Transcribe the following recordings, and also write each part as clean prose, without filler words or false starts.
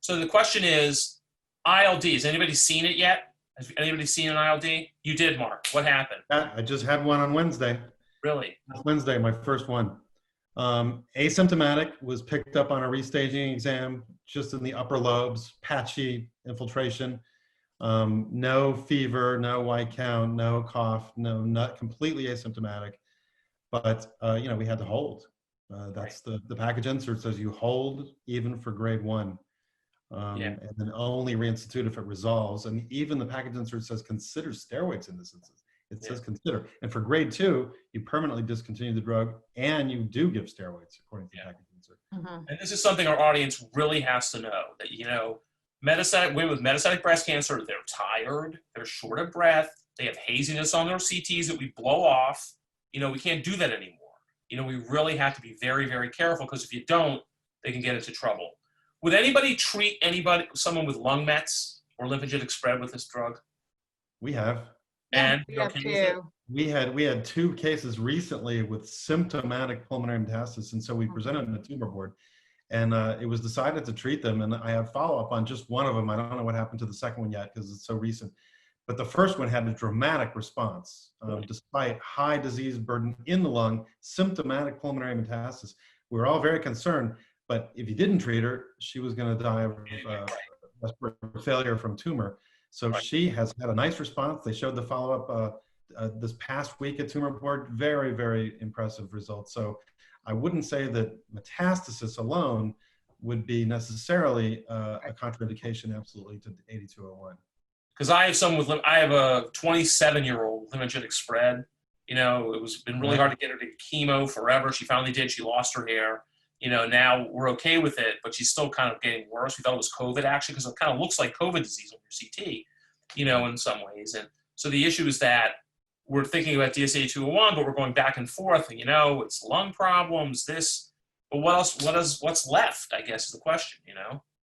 So the question is, ILD, has anybody seen it yet? Has anybody seen an ILD? You did, Mark. What happened? I just had one on Wednesday. Really? Wednesday, my first one. Asymptomatic, was picked up on a restaging exam, just in the upper lobes, patchy infiltration, no fever, no white count, no cough, not completely asymptomatic. But we had to hold. That's the package insert says you hold even for grade 1. And then only reinstitute if it resolves. And even the package insert says consider steroids in this instance. It says consider. And for grade 2, you permanently discontinue the drug and you do give steroids according to the package insert. And this is something our audience really has to know, that, women with metastatic breast cancer, they're tired, they're short of breath, they have haziness on their CTs that we blow off. We can't do that anymore. We really have to be very, very careful, because if you don't, they can get into trouble. Would anybody treat someone with lung mets or lymphocytic spread with this drug? We have. And we have too. We had 2 cases recently with symptomatic pulmonary metastasis, and so we presented in the tumor board, and it was decided to treat them. And I have follow-up on just one of them. I don't know what happened to the second one yet because it's so recent. But the first one had a dramatic response, despite high disease burden in the lung, symptomatic pulmonary metastasis. We were all very concerned, but if you didn't treat her, she was going to die of respiratory failure from tumor. So she has had a nice response. They showed the follow-up this past week at tumor board. Very, very impressive results. So I wouldn't say that metastasis alone would be necessarily a contraindication absolutely to 8201. Because I have a 27-year-old lymphocytic spread. It was been really hard to get her to chemo forever. She finally did. She lost her hair. Now we're okay with it, but she's still kind of getting worse. We thought it was COVID, actually, because it kind of looks like COVID disease on your CT, in some ways. And so the issue is that we're thinking about DS8201, but we're going back and forth. And, it's lung problems, this, but what else? What's left, I guess, is the question,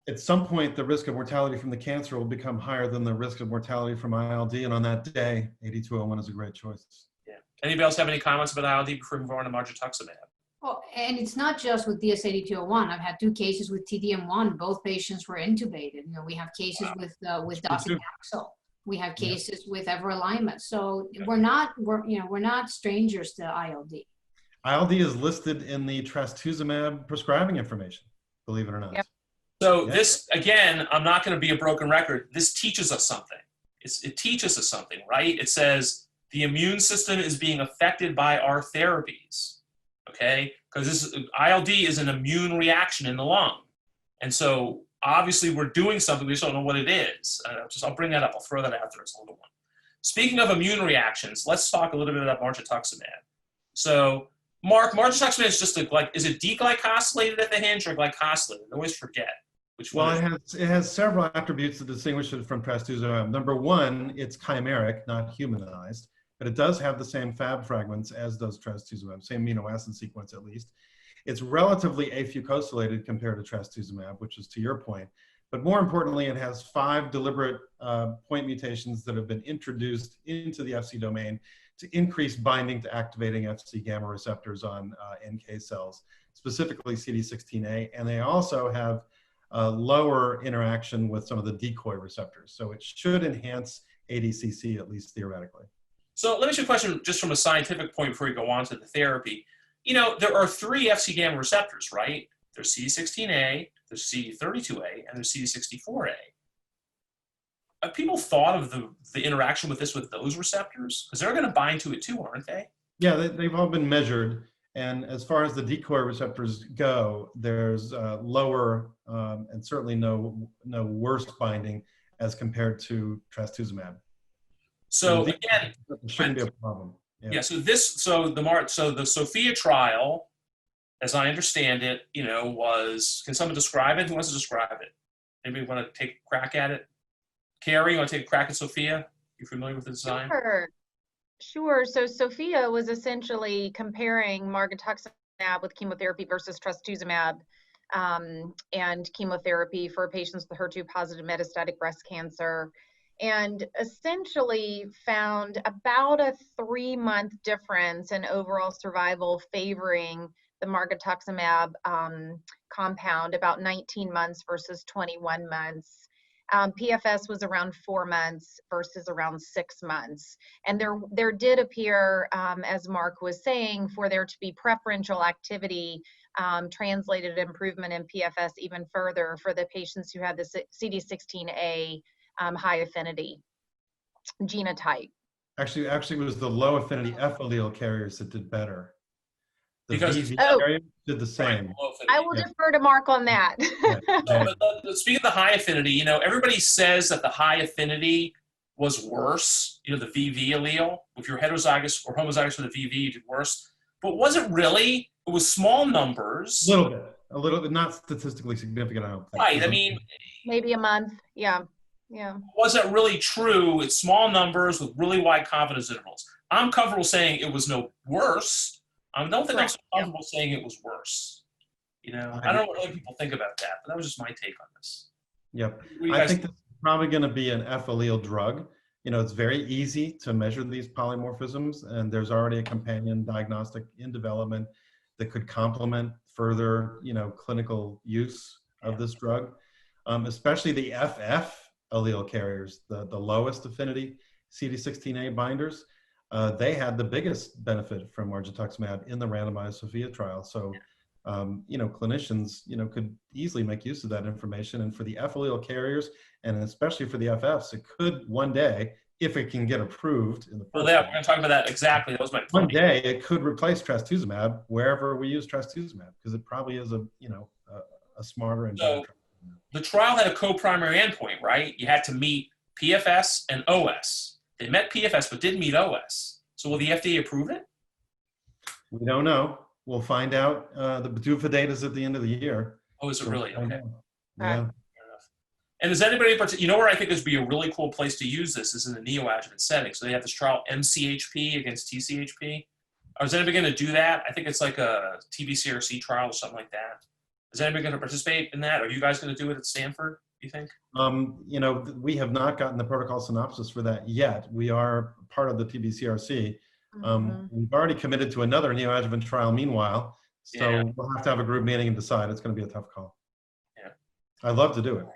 At some point, the risk of mortality from the cancer will become higher than the risk of mortality from ILD. And on that day, 8201 is a great choice. Yeah. Anybody else have any comments about ILD before we move on to Margetuximab? Well, and it's not just with DS8201. I've had 2 cases with TDM1. Both patients were intubated. We have cases with docetaxel. We have cases with everolimus. So we're not strangers to ILD. ILD is listed in the trastuzumab prescribing information, believe it or not. Yep. So this, again, I'm not going to be a broken record. This teaches us something. It teaches us something, right? It says the immune system is being affected by our therapies. Okay, because ILD is an immune reaction in the lung. And so obviously we're doing something, we just don't know what it is. I'll bring that up, I'll throw that out there as a little one. Speaking of immune reactions, let's talk a little bit about Margetuximab. So Mark, Margetuximab is just is it deglycosylated at the hinge or glycosylated? I always forget which one. Well, it has several attributes that distinguish it from trastuzumab. Number 1, it's chimeric, not humanized. But it does have the same Fab fragments as does trastuzumab, same amino acid sequence at least. It's relatively afucosylated compared to trastuzumab, which is to your point. But more importantly, it has 5 deliberate point mutations that have been introduced into the FC domain to increase binding to activating FC gamma receptors on NK cells, specifically CD16A. And they also have lower interaction with some of the decoy receptors. So it should enhance ADCC, at least theoretically. So let me ask you a question just from a scientific point before we go on to the therapy. There are 3 FC gamma receptors, right? There's CD16A, there's CD32A, and there's CD64A. Have people thought of the interaction with those receptors? Because they're going to bind to it too, aren't they? Yeah, they've all been measured. And as far as the decoy receptors go, there's lower and certainly no worse binding as compared to trastuzumab. So again, it shouldn't be a problem. Yeah. So the SOPHIA trial, as I understand it, was. Can someone describe it? Who wants to describe it? Anybody want to take a crack at it? Carey, you want to take a crack at SOPHIA? You familiar with the design? Sure. So SOPHIA was essentially comparing Margetuximab with chemotherapy versus trastuzumab and chemotherapy for patients with HER2 positive metastatic breast cancer, and essentially found about a 3-month difference in overall survival favoring the Margetuximab compound, about 19 months versus 21 months. PFS was around 4 months versus around 6 months. And there did appear, as Mark was saying, for there to be preferential activity, translated improvement in PFS even further for the patients who had the CD16A high affinity genotype. Actually, it was the low affinity F allele carriers that did better. The Because VV Oh. carriers did the same. I will Yeah. defer to Mark on that. No, but speaking of the high affinity, you know, everybody says that the high affinity was worse. You know, the VV allele. If you're heterozygous or homozygous for the VV, you did worse. But was it really? It was small numbers. A little bit, not statistically significant, I don't think. Right. I mean, Maybe a month. Yeah. Yeah. was it really true? It's small numbers with really wide confidence intervals. I'm comfortable saying it was no worse. I don't think I'm so comfortable saying it was worse. You know, I don't know what other people think about that, but that was just my take on this. Yep. What do you I guys think this is probably going to be an F allele drug. You know, it's very easy to measure these polymorphisms, and there's already a companion diagnostic in development that could complement further, you know, clinical use of this drug, especially the FF allele carriers, the lowest affinity CD16A binders. They had the biggest benefit from Margetuximab in the randomized SOPHIA trial. So, you know, clinicians, you know, could easily make use of that information. And for the F allele carriers, and especially for the FFs, it could one day, if it can get approved in the first Well, yeah, we're going to talk about that exactly. That was my point. one day, it could replace trastuzumab wherever we use trastuzumab, because it probably is a, you know, a smarter and better. The trial had a co-primary endpoint, right? You had to meet PFS and OS. They met PFS but didn't meet OS. So will the FDA approve it? We don't know. We'll find out. The PDUFA date is at the end of the year. Oh, is it really? Okay. Yeah. And does anybody, you know where I think this would be a really cool place to use this is in the neoadjuvant setting. So they have this trial MCHP against TCHP. Is anybody going to do that? I think it's like a TBCRC trial or something like that. Is anybody going to participate in that? Are you guys going to do it at Stanford, do you think? You know, we have not gotten the protocol synopsis for that yet. We are part of the TBCRC. We've already committed to another neoadjuvant trial meanwhile. So we'll have to have a group meeting and decide. It's going to be a tough call. Yeah. I'd love to do it.